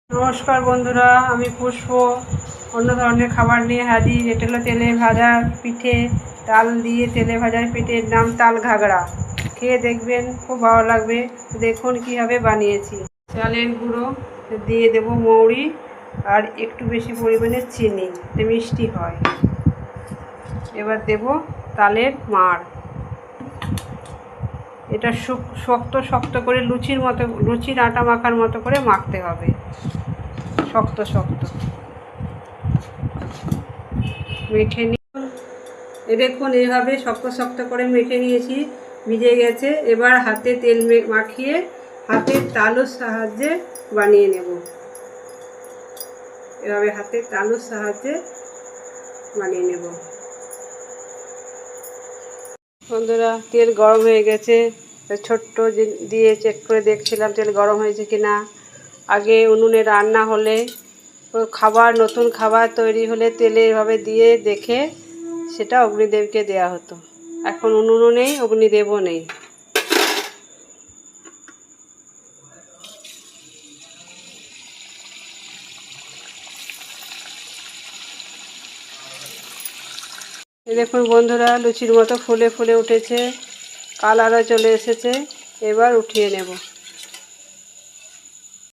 নমস্কার বন্ধুরা, আমি পুষ্প অন্য ধরনের খাবার নিয়ে হাজির। এটা হলো তেলে ভাজা পিঠে, তাল দিয়ে তেলে ভাজা পিঠের নাম তাল ঘাগড়া। খেয়ে দেখবেন, খুব ভালো লাগবে। দেখুন কীভাবে বানিয়েছি। চালের গুঁড়ো দিয়ে দেবো, মৌরি আর একটু বেশি পরিমাণে চিনি, মিষ্টি হয়। এবার দেব তালের মাড়। এটা শক্ত শক্ত করে লুচির আটা মাখার মতো করে মাখতে হবে, শক্ত শক্ত মেখে দেখুন এইভাবে শক্ত শক্ত করে মেখে নিয়েছি, ভিজে গেছে। এবার হাতে তেল মাখিয়ে হাতের তালুর সাহায্যে বানিয়ে নেব। এভাবে হাতের তালুর সাহায্যে বানিয়ে নেব। বন্ধুরা, তেল গরম হয়ে গেছে। ছোট্ট দিয়ে চেক করে দেখছিলাম তেল গরম হয়েছে কিনা। আগে উনুনে রান্না হলে, নতুন খাবার তৈরি হলে তেলে এভাবে দিয়ে দেখে সেটা অগ্নিদেবকে দেয়া হতো। এখন উনুনও নেই, অগ্নিদেবও নেই। দেখুন বন্ধুরা, লুচির মতো ফুলে ফুলে উঠেছে, কালারও চলে এসেছে। এবার উঠিয়ে নেব।